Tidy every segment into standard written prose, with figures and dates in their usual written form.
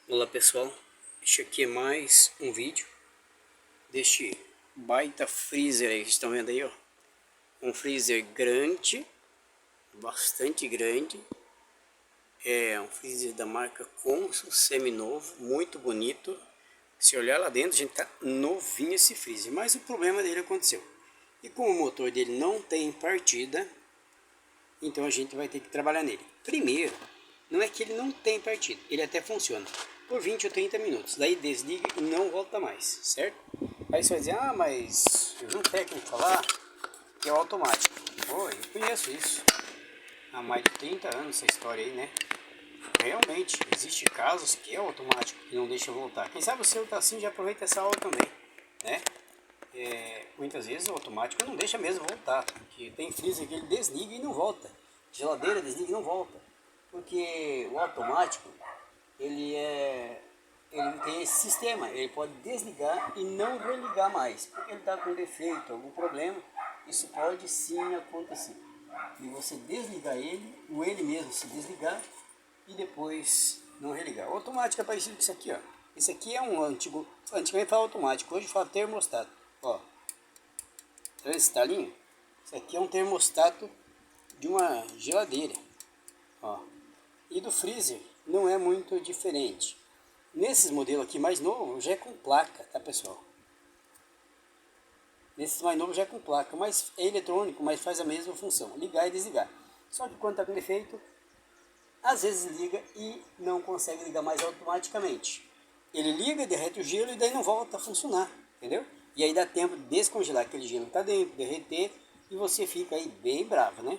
Olá pessoal, este aqui é mais um vídeo deste baita freezer aí, vocês estão vendo aí, ó. Um freezer grande, bastante grande. É um freezer da marca Consul, seminovo, muito bonito. Se olhar lá dentro, gente, tá novinho esse freezer, mas o problema dele aconteceu. E como o motor dele não tem partida, então a gente vai ter que trabalhar nele. Primeiro, não é que ele não tem partida, ele até funciona por 20 ou 30 minutos, daí desliga e não volta mais, certo? Aí você vai dizer, ah, mas eu vi um técnico falar que é o automático. Pô, eu conheço isso há mais de 30 anos, essa história aí, né? Realmente, existe casos que é o automático, que não deixa voltar. Quem sabe o seu tá assim, já aproveita essa aula também, né? Muitas vezes o automático não deixa mesmo voltar, porque tem freezer que ele desliga e não volta, geladeira desliga e não volta, porque o automático ele tem esse sistema, ele pode desligar e não religar mais, porque ele está com defeito, algum problema, isso pode sim acontecer, e você desligar ele, ou ele mesmo se desligar e depois não religar. O automático é parecido com isso aqui, ó. Esse aqui é um antigamente fala automático, hoje fala termostato, ó. Esse talinho, isso aqui é um termostato de uma geladeira, ó. E do freezer não é muito diferente. Nesses modelos aqui mais novos já é com placa, tá pessoal? Nesses mais novos já é com placa, mas é eletrônico, mas faz a mesma função, ligar e desligar. Só que quando está com defeito, às vezes liga e não consegue ligar mais automaticamente. Ele liga, derrete o gelo e daí não volta a funcionar, entendeu? E aí dá tempo de descongelar aquele gelo que está dentro, derreter, e você fica aí bem bravo, né?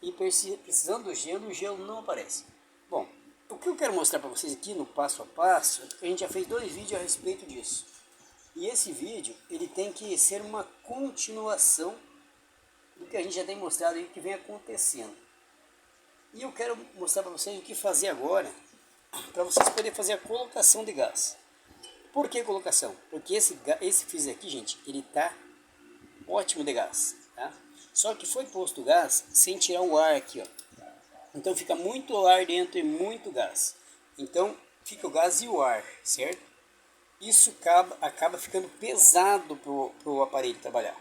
E precisando do gelo, o gelo não aparece. Bom, o que eu quero mostrar para vocês aqui no passo a passo, é porque a gente já fez 2 vídeos a respeito disso. E esse vídeo, ele tem que ser uma continuação do que a gente já tem mostrado aí que vem acontecendo. E eu quero mostrar para vocês o que fazer agora, para vocês poderem fazer a colocação de gás. Por que colocação? Porque esse freezer aqui, gente, ele tá ótimo de gás, tá? Só que foi posto o gás sem tirar o ar aqui, ó. Então fica muito ar dentro e muito gás. Então fica o gás e o ar, certo? Isso acaba ficando pesado pro aparelho trabalhar.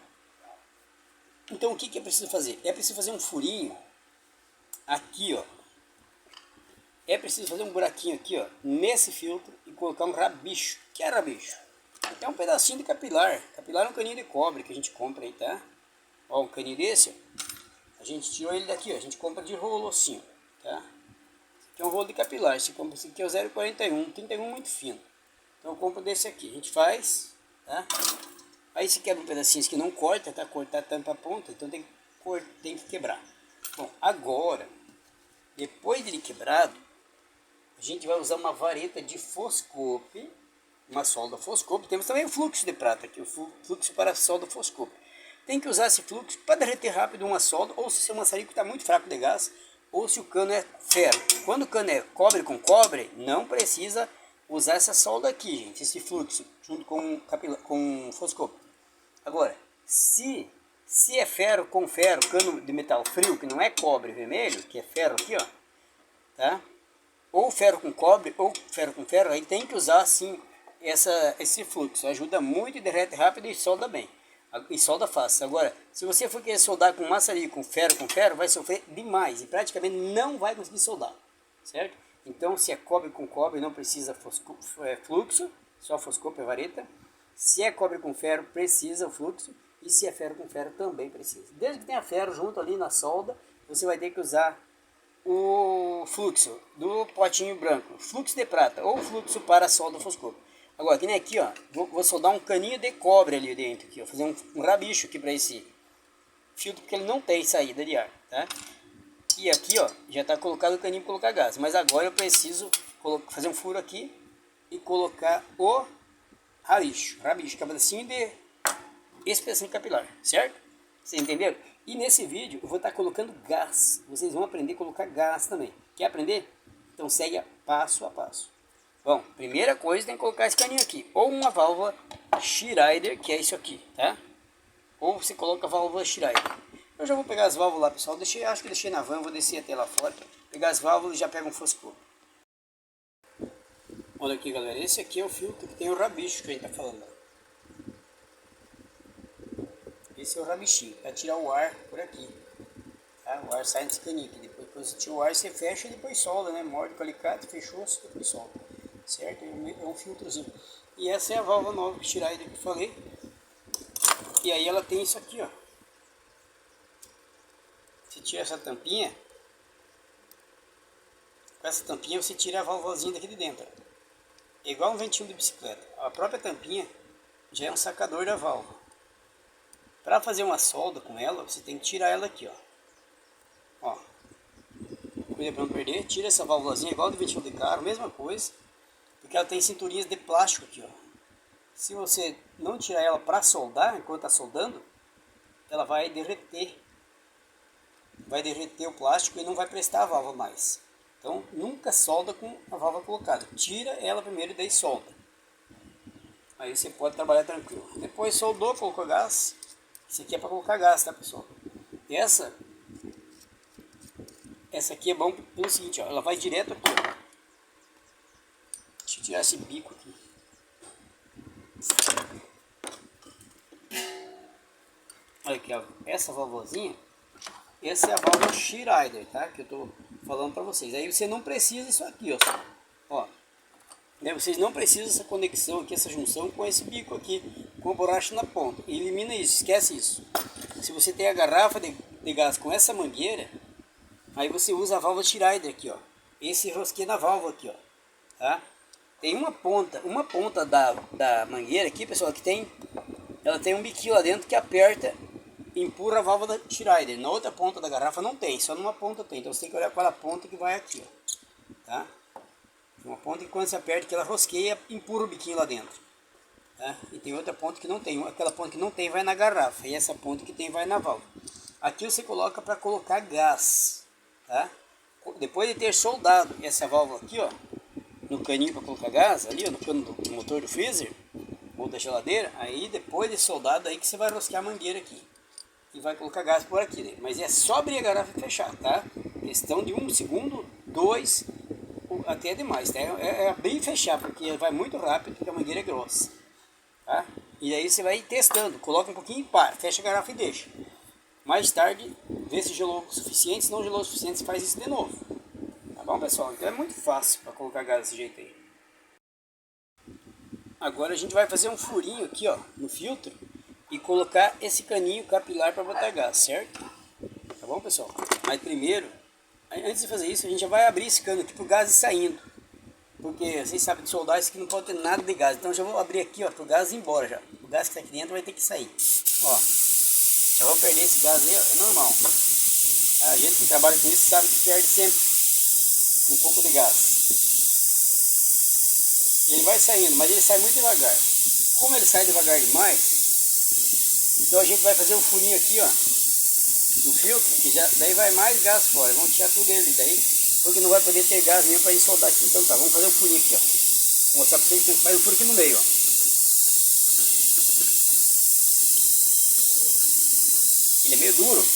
Então o que é preciso fazer? É preciso fazer um furinho aqui, ó. É preciso fazer um buraquinho aqui, ó, nesse filtro e colocar um rabicho. Que é rabicho? É um pedacinho de capilar. Capilar é um caninho de cobre que a gente compra aí, tá? Ó, um caninho desse, ó. A gente tirou ele daqui, ó. A gente compra de rolo assim, ó, tá? Esse aqui é um rolo de capilar. Esse aqui é o 0,41, 31 muito fino. Então eu compro desse aqui. A gente faz, tá? Aí se quebra um pedacinho que não corta, tá? Cortar tampa a ponta, então tem que quebrar. Bom, agora, depois dele quebrado, a gente vai usar uma vareta de Foscope, uma solda Foscope. Temos também o fluxo de prata aqui, o fluxo para a solda Foscope. Tem que usar esse fluxo para derreter rápido uma solda, ou se o seu maçarico está muito fraco de gás, ou se o cano é ferro. Quando o cano é cobre com cobre, não precisa usar essa solda aqui, gente, esse fluxo, junto com Foscope. Agora, se é ferro com ferro, cano de metal frio, que não é cobre vermelho, que é ferro aqui, ó, tá? Ou ferro com cobre, ou ferro com ferro, aí tem que usar sim esse fluxo. Ajuda muito e derrete rápido e solda bem. E solda fácil. Agora, se você for querer soldar com maçarico, com ferro, vai sofrer demais e praticamente não vai conseguir soldar, certo? Então, se é cobre com cobre, não precisa fluxo, só Foscope é vareta. Se é cobre com ferro, precisa o fluxo. E se é ferro com ferro, também precisa. Desde que tenha ferro junto ali na solda, você vai ter que usar o fluxo do potinho branco, fluxo de prata ou fluxo para solda Foscope. Agora, que nem aqui, ó, vou soldar um caninho de cobre ali dentro, aqui, ó, fazer um rabicho aqui para esse filtro, porque ele não tem saída de ar, tá? E aqui, ó, já está colocado o caninho para colocar gás, mas agora eu preciso fazer um furo aqui e colocar o rabicho, que é um pedacinho de espessão capilar, certo? Vocês entenderam? E nesse vídeo eu vou estar colocando gás. Vocês vão aprender a colocar gás também. Quer aprender? Então segue passo a passo. Bom, primeira coisa tem que colocar esse caninho aqui. Ou uma válvula Schrader, que é isso aqui, tá? Ou você coloca a válvula Schrader. Eu já vou pegar as válvulas lá, pessoal. Acho que deixei na van, vou descer até lá fora. Pegar as válvulas e já pego um Foscope. Olha aqui, galera, esse aqui é o filtro que tem o rabicho que a gente tá falando. Esse é o rabichinho, para tirar o ar por aqui. Tá? O ar sai nesse caninho aqui. Depois quando você tira o ar, você fecha e depois solda, né? Morde o alicate, fechou, depois solda. Certo? É um filtrozinho. E essa é a válvula nova que tirar que eu falei. E aí ela tem isso aqui, ó. Você tira essa tampinha. Com essa tampinha você tira a válvulazinha daqui de dentro. É igual um ventil de bicicleta. A própria tampinha já é um sacador da válvula. Para fazer uma solda com ela, você tem que tirar ela aqui, ó. Cuida para não perder. Tira essa válvulazinha igual do ventil de carro, mesma coisa. Porque ela tem cinturinhas de plástico aqui, ó. Se você não tirar ela para soldar, enquanto está soldando, ela vai derreter. Vai derreter o plástico e não vai prestar a válvula mais. Então, nunca solda com a válvula colocada. Tira ela primeiro e daí solda. Aí você pode trabalhar tranquilo. Depois soldou, colocou gás. Isso aqui é para colocar gás, tá, pessoal? E essa aqui é bom pelo seguinte, ó. Ela vai direto aqui, ó. Deixa eu tirar esse bico aqui. Olha aqui, ó. Essa válvulazinha. Essa é a válvula Schneider, tá? Que eu tô falando para vocês. Aí você não precisa disso aqui, ó. Né? Vocês não precisam dessa conexão aqui, essa junção com esse bico aqui, com a borracha na ponta. Elimina isso, esquece isso. Se você tem a garrafa de gás com essa mangueira, aí você usa a válvula Schneider aqui, ó. Esse rosqueia na válvula aqui, ó. Tá? Tem uma ponta da mangueira aqui, pessoal, ela tem um biquinho lá dentro que aperta, empurra a válvula da Schneider. Na outra ponta da garrafa não tem, só numa ponta tem. Então você tem que olhar para a ponta que vai aqui, ó. Tá? Uma ponta que quando você aperta, que ela rosqueia, empurra o biquinho lá dentro. Tá? E tem outra ponta que não tem. Aquela ponta que não tem vai na garrafa. E essa ponta que tem vai na válvula. Aqui você coloca para colocar gás. Tá? Depois de ter soldado essa válvula aqui, ó, no caninho para colocar gás, ali ó, no cano do motor do freezer ou da geladeira, aí depois de soldado aí que você vai rosquear a mangueira aqui. E vai colocar gás por aqui, né? Mas é só abrir a garrafa e fechar, tá? Questão de 1 segundo, 2, até demais, tá? É abrir e fechar, porque vai muito rápido, porque a mangueira é grossa, tá? E aí você vai testando, coloca um pouquinho e para, fecha a garrafa e deixa. Mais tarde, vê se gelou o suficiente, se não gelou o suficiente, você faz isso de novo. Tá bom, pessoal? Então é muito fácil para colocar gás desse jeito aí. Agora a gente vai fazer um furinho aqui, ó, no filtro e colocar esse caninho capilar para botar gás, certo? Tá bom, pessoal? Mas primeiro, antes de fazer isso, a gente já vai abrir esse cano aqui pro gás ir saindo. Porque vocês sabem de soldar, isso aqui não pode ter nada de gás. Então já vou abrir aqui, ó, pro gás ir embora já. O gás que tá aqui dentro vai ter que sair. Ó, já vou perder esse gás aí, ó, é normal. A gente que trabalha com isso sabe que perde sempre um pouco de gás. Ele vai saindo, mas ele sai muito devagar. Como ele sai devagar demais, então a gente vai fazer um furinho aqui, ó, no filtro, que já, daí vai mais gás fora. Vamos tirar tudo dele daí, porque não vai poder ter gás nenhum para gente soldar aqui. Então tá, vamos fazer um furinho aqui, ó. Vou mostrar para vocês que faz um furo aqui no meio, ó. Ele é meio duro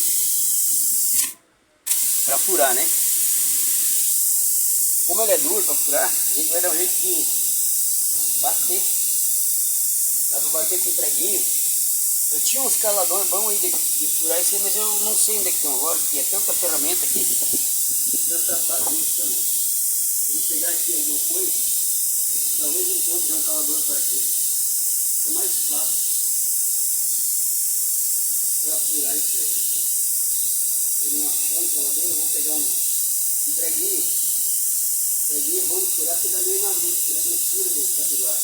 para furar, né? Como ele é duro para furar, a gente vai dar um jeito de bater. Dá para bater com preguinho. Eu tinha uns caladores bons aí de furar isso aí, mas eu não sei onde é que estão agora, porque é tanta ferramenta aqui, tanta bagunça também. Eu vou pegar aqui alguma coisa, talvez eu encontre um calador por aqui, é mais fácil para furar isso aí. Eu não achar um calador, eu vou pegar um preguinho. Preguinho é bom de furar, porque dá meio na mistura do capilar.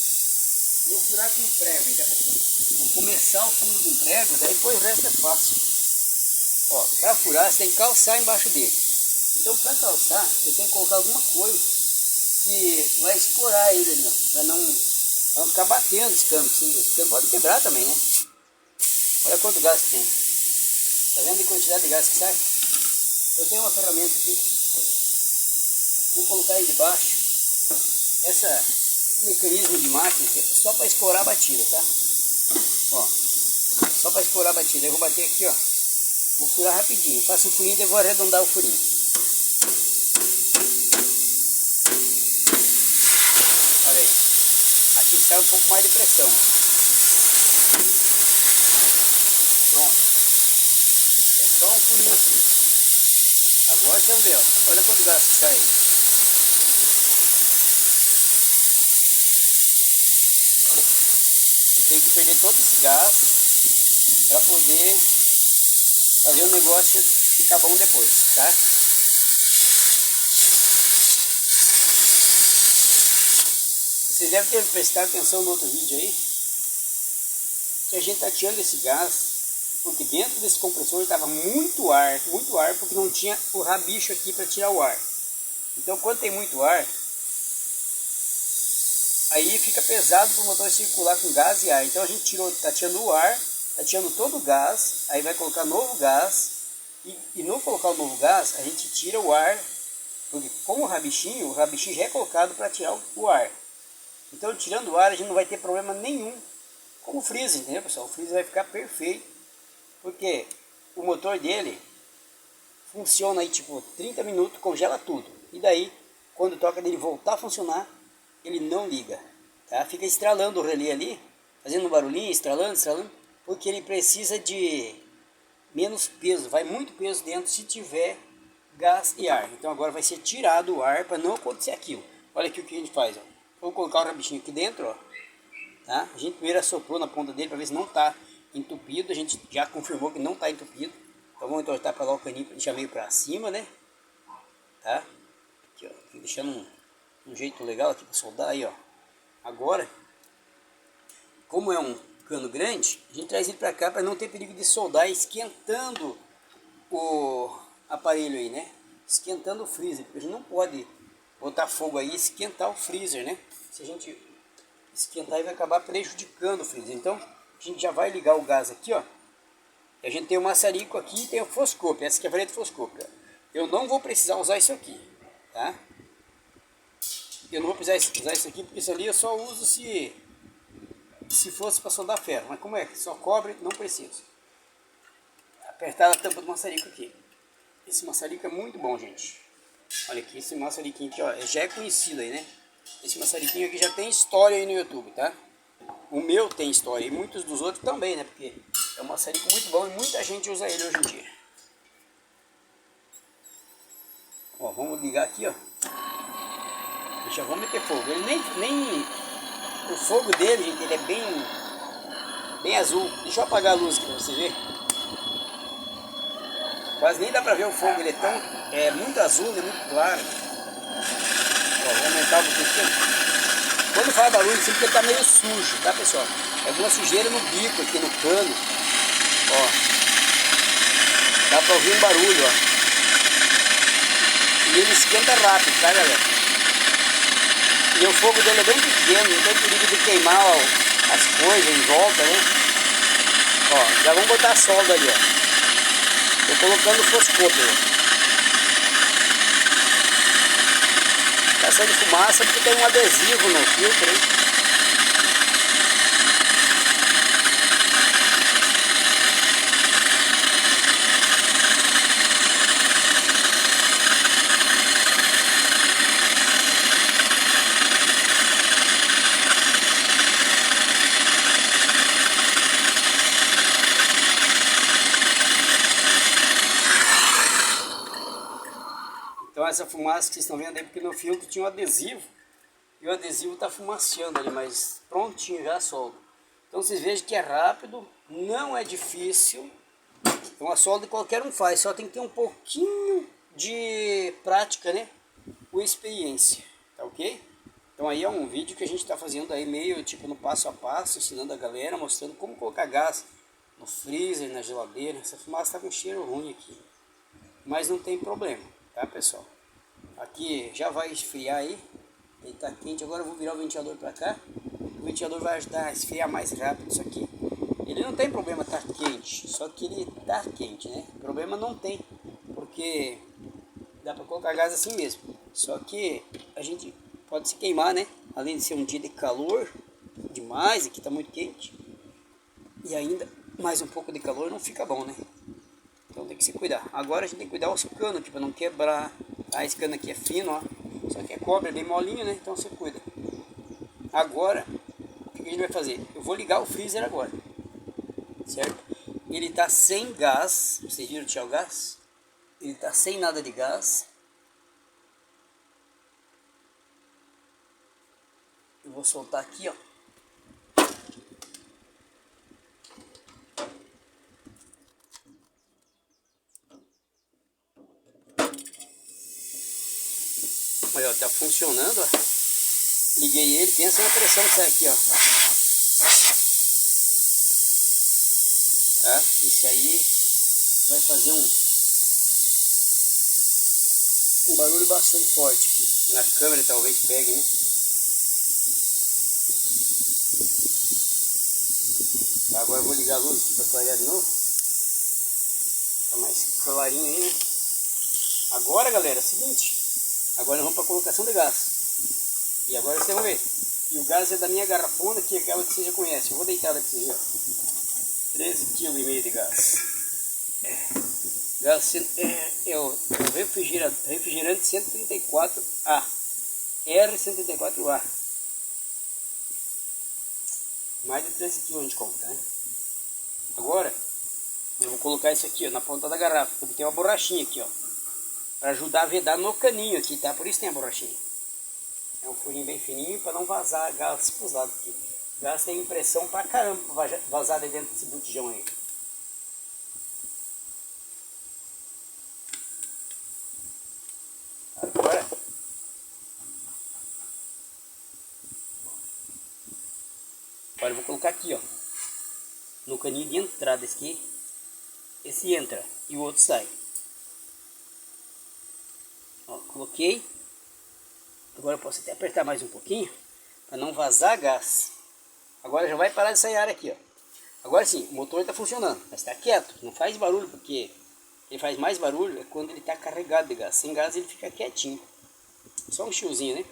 Vou furar com prego, hein, pessoal? Vou começar o furo com prego, daí depois o resto é fácil. Ó, para furar você tem que calçar embaixo dele. Então para calçar, eu tenho que colocar alguma coisa que vai escorar ele, não, para não ficar batendo esse cano. Esse cano pode quebrar também, né? Olha quanto gás que tem. Tá vendo a quantidade de gás que sai? Eu tenho uma ferramenta aqui. Vou colocar aí debaixo. Esse mecanismo de máquina aqui, só para escorar a batida, tá? Ó, só para escorar a batida. Eu vou bater aqui, ó. Vou furar rapidinho. Eu faço um furinho e vou arredondar o furinho. Olha que sai um pouco mais de pressão. Pronto. É só um furinho assim. Agora você vê, ó. Olha quanto gás que sai. Você tem que perder todo esse gás para poder fazer o negócio ficar bom depois, tá? Vocês devem ter prestado atenção no outro vídeo aí, que a gente está tirando esse gás, porque dentro desse compressor estava muito ar, porque não tinha o rabicho aqui para tirar o ar. Então quando tem muito ar, aí fica pesado para o motor circular com gás e ar. Então a gente está tirando o ar, está tirando todo o gás, aí vai colocar novo gás, e no colocar o novo gás, a gente tira o ar, porque com o rabichinho já é colocado para tirar o ar. Então tirando o ar a gente não vai ter problema nenhum com o freezer, entendeu pessoal? O freezer vai ficar perfeito, porque o motor dele funciona aí tipo 30 minutos, congela tudo. E daí, quando toca dele voltar a funcionar, ele não liga, tá? Fica estralando o relé ali, fazendo um barulhinho, estralando, porque ele precisa de menos peso, vai muito peso dentro se tiver gás e ar. Então agora vai ser tirado o ar para não acontecer aquilo. Olha aqui o que a gente faz, ó. Vou colocar o rabichinho aqui dentro, ó, tá? A gente primeiro assoprou na ponta dele para ver se não está entupido. A gente já confirmou que não está entupido. Então vamos entortar para lá o caninho para deixar meio para cima, né? Tá? Aqui, ó, deixando um jeito legal aqui para soldar aí, ó. Agora, como é um cano grande, a gente traz ele para cá para não ter perigo de soldar esquentando o aparelho aí, né? Esquentando o freezer, porque a gente não pode botar fogo aí e esquentar o freezer, né? Se a gente esquentar, ele vai acabar prejudicando o freezer. Então, a gente já vai ligar o gás aqui, ó. A gente tem o maçarico aqui e tem o foscope. Essa aqui é a vareta foscope. Eu não vou precisar usar isso aqui, tá? Eu não vou precisar usar isso aqui, porque isso ali eu só uso se fosse para soldar ferro. Mas como é que só cobre, não preciso. Apertar a tampa do maçarico aqui. Esse maçarico é muito bom, gente. Olha aqui, esse maçariquinho aqui, ó, já é conhecido aí, né? Esse maçariquinho aqui já tem história aí no YouTube, tá? O meu tem história e muitos dos outros também, né? Porque é um maçarico muito bom e muita gente usa ele hoje em dia. Ó, vamos ligar aqui, ó. E já vamos meter fogo. Ele nem o fogo dele, gente, ele é bem azul. Deixa eu apagar a luz aqui pra você ver. Quase nem dá pra ver o fogo, ele é muito azul, é muito claro. Ó, vou aumentar um pouquinho aqui. Quando faz barulho, sempre que ele tá meio sujo, tá pessoal? É alguma sujeira no bico aqui, no cano. Ó, dá pra ouvir um barulho, ó. E ele esquenta rápido, tá galera? E o fogo dele é bem pequeno, não tem perigo de queimar ó, as coisas em volta, né? Ó, já vamos botar a solda ali, ó. Tô colocando o foscope. Tá saindo fumaça porque tem um adesivo no filtro, hein? Então essa fumaça que vocês estão vendo aí, porque no filtro tinha um adesivo, e o adesivo está fumaceando ali, mas prontinho já solda. Então vocês vejam que é rápido, não é difícil, então a solda qualquer um faz, só tem que ter um pouquinho de prática, né, ou experiência, tá ok? Então aí é um vídeo que a gente está fazendo aí meio tipo no passo a passo, ensinando a galera, mostrando como colocar gás no freezer, na geladeira. Essa fumaça está com cheiro ruim aqui, mas não tem problema. Tá pessoal, aqui já vai esfriar aí, ele tá quente. Agora eu vou virar o ventilador para cá, o ventilador vai ajudar a esfriar mais rápido isso aqui. Ele não tem problema estar quente, só que ele tá quente, né? Problema não tem, porque dá para colocar gás assim mesmo, só que a gente pode se queimar, né? Além de ser um dia de calor demais, aqui tá muito quente, e ainda mais um pouco de calor não fica bom, né? Então tem que se cuidar. Agora a gente tem que cuidar os canos aqui para não quebrar. Ah, esse cano aqui é fino, ó. Só que é cobre, é bem molinho, né? Então você cuida. Agora que a gente vai fazer? Eu vou ligar o freezer agora, certo? Ele está sem gás, vocês viram tirar o gás? Ele está sem nada de gás. Eu vou soltar aqui, ó. Olha, ó, tá funcionando, ó. Liguei ele, pensa na pressão que sai aqui, ó. Tá? Esse aí vai fazer um barulho bastante forte aqui. Na câmera talvez pegue, né? Agora eu vou ligar a luz aqui para clarear de novo. Tá mais clarinho aí, né? Agora, galera, é o seguinte. Agora nós vamos para a colocação de gás. E agora vocês vão ver. E o gás é da minha garrafona, que é aquela que você já conhece. Eu vou deitar ela para vocês verem. 13,5 kg de gás. Gás é o refrigerante 134A. R134A. Mais de 13 kg a gente compra, né? Agora, eu vou colocar isso aqui, ó, na ponta da garrafa, porque tem uma borrachinha aqui, ó, para ajudar a vedar no caninho aqui, tá? Por isso tem a borrachinha. É um furinho bem fininho para não vazar gás pros lados, porque gás tem impressão pra caramba pra vazar de dentro desse botijão aí. Agora eu vou colocar aqui, ó, no caninho de entrada aqui. Esse entra e o outro sai. Ó, coloquei. Agora eu posso até apertar mais um pouquinho para não vazar gás. Agora já vai parar de sair ar aqui, ó. Agora sim, o motor está funcionando, mas está quieto, não faz barulho, porque ele faz mais barulho é quando ele está carregado de gás. Sem gás ele fica quietinho. Só um chiozinho, né?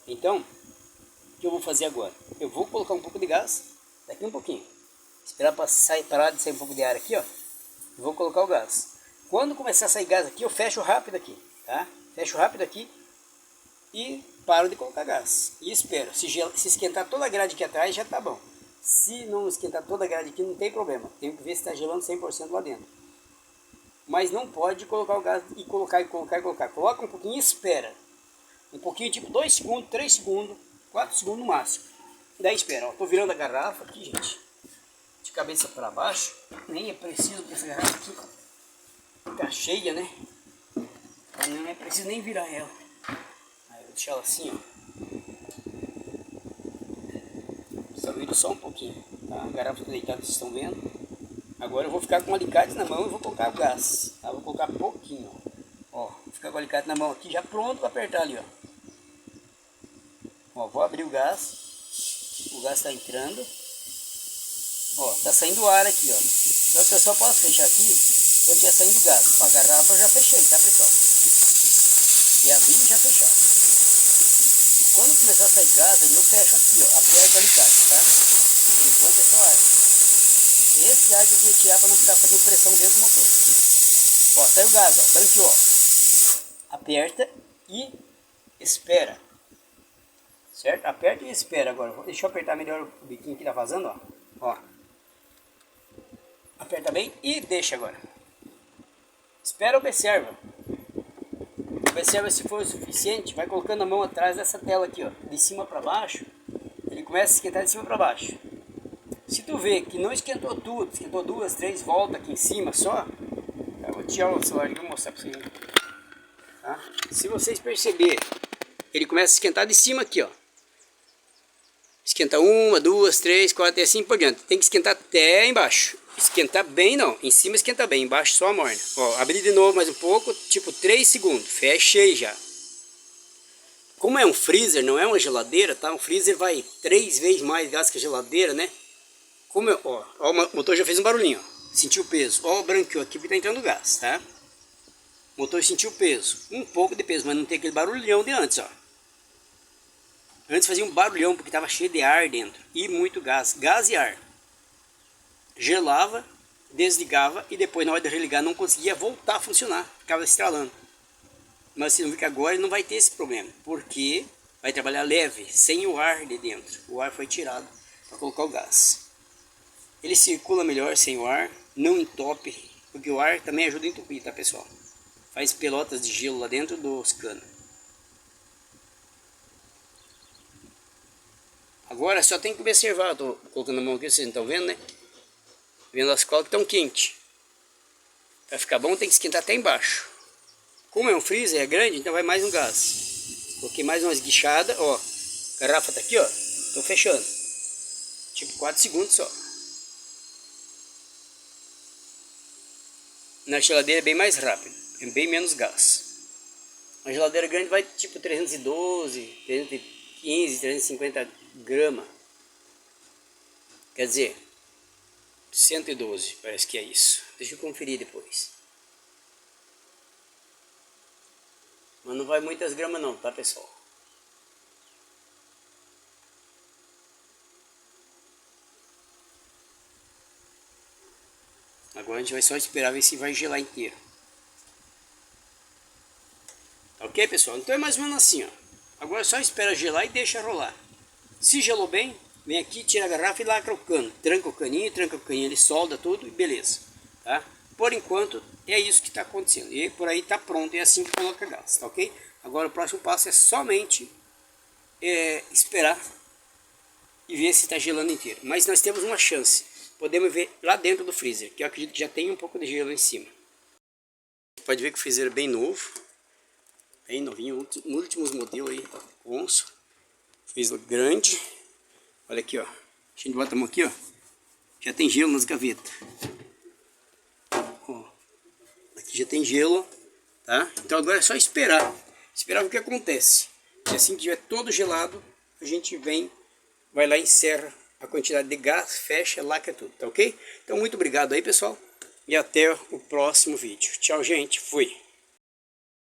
Então, o que eu vou fazer agora? Eu vou colocar um pouco de gás, daqui um pouquinho. Esperar para parar de sair um pouco de ar aqui, ó. Vou colocar o gás. Quando começar a sair gás aqui, eu fecho rápido aqui, tá? Fecho rápido aqui e paro de colocar gás. E espero. Se esquentar toda a grade aqui atrás, já tá bom. Se não esquentar toda a grade aqui, não tem problema. Tenho que ver se está gelando 100% lá dentro. Mas não pode colocar o gás e colocar. Coloca um pouquinho e espera. Um pouquinho, tipo 2 segundos, 3 segundos, 4 segundos no máximo. Daí espera, ó. Tô virando a garrafa aqui, gente. De cabeça para baixo. Nem é preciso, porque essa garrafa aqui tá cheia, né? Não é preciso nem virar ela. Aí eu vou deixar ela assim, ó. Só viro só um pouquinho, tá? A garrafa tá deitada, vocês estão vendo. Agora eu vou ficar com o alicate na mão e vou colocar o gás, tá? Vou colocar pouquinho, ó. Vou ficar com o alicate na mão aqui, já pronto para apertar ali, ó. Ó, vou abrir o gás. O gás está entrando. Ó, tá saindo ar aqui, ó. Só que eu só posso fechar aqui quando estiver saindo gás. A garrafa eu já fechei, tá, pessoal? E abrir e já fechar. Quando começar a sair gás ali, eu fecho aqui, ó. Aperto o alicate, tá? Por enquanto é só ar. Esse ar que eu vou tirar para não ficar fazendo pressão dentro do motor. Ó, saiu gás, ó. Branqueou. Aperta e espera. Certo? Aperta e espera agora. Deixa eu apertar melhor o biquinho que tá vazando, ó. Ó. Aperta bem e deixa agora. Espera, observa. Observa se for o suficiente. Vai colocando a mão atrás dessa tela aqui, ó. De cima para baixo. Ele começa a esquentar de cima para baixo. Se tu vê que não esquentou tudo, esquentou 2, 3 voltas aqui em cima só. Eu vou tirar o celular aqui e vou mostrar para vocês. Tá? Se vocês perceberem, ele começa a esquentar de cima aqui, ó. Esquenta 1, 2, 3, 4 e assim por diante. Tem que esquentar até embaixo. Esquentar bem não. Em cima esquenta bem, embaixo só amorna. Ó, abri de novo mais um pouco, tipo 3 segundos. Fechei já. Como é um freezer, não é uma geladeira, tá? Um freezer vai 3 vezes mais gás que a geladeira, né? Como eu, ó, o motor já fez um barulhinho, ó. Sentiu o peso. Ó, o branquinho aqui porque tá entrando gás, tá? O motor sentiu o peso. Um pouco de peso, mas não tem aquele barulhão de antes, ó. Antes fazia um barulhão porque estava cheio de ar dentro. E muito gás. Gás e ar. Gelava, desligava e depois na hora de religar não conseguia voltar a funcionar. Ficava estralando. Mas você não vê que agora não vai ter esse problema. Porque vai trabalhar leve, sem o ar de dentro. O ar foi tirado para colocar o gás. Ele circula melhor sem o ar, não entope, porque o ar também ajuda a entupir, tá pessoal? Faz pelotas de gelo lá dentro dos canos. Agora só tem que observar, eu tô colocando a mão aqui, vocês não estão vendo, né? Vendo as colas que estão quentes. Para ficar bom tem que esquentar até embaixo. Como é um freezer, é grande, então vai mais um gás. Coloquei mais uma esguichada, ó. A garrafa tá aqui, ó. Tô fechando. Tipo 4 segundos só. Na geladeira é bem mais rápido, é bem menos gás. Uma geladeira grande vai tipo 312, 315, 350 gramas. Quer dizer, 112, parece que é isso. Deixa eu conferir depois. Mas não vai muitas gramas não, tá pessoal? Agora a gente vai só esperar ver se vai gelar inteiro. Ok, pessoal? Então é mais ou menos assim, ó. Agora só espera gelar e deixa rolar. Se gelou bem, vem aqui, tira a garrafa e lacra o cano. Tranca o caninho, ele solda tudo e beleza. Tá? Por enquanto, é isso que está acontecendo. E por aí está pronto, é assim que coloca gás, tá ok? Agora o próximo passo é somente esperar e ver se está gelando inteiro. Mas nós temos uma chance. Podemos ver lá dentro do freezer, que eu acredito que já tem um pouco de gelo em cima. Pode ver que o freezer é bem novo, bem novinho, últimos modelos aí, Onço. Freezer grande. Olha aqui, ó. A gente bota a mão aqui, ó. Já tem gelo nas gavetas. Ó. Aqui já tem gelo, tá? Então agora é só esperar. Esperar o que acontece. E assim que tiver todo gelado, a gente vai lá e encerra a quantidade de gás, fecha, lacra tudo, tá ok? Então muito obrigado aí, pessoal. E até o próximo vídeo. Tchau, gente. Fui.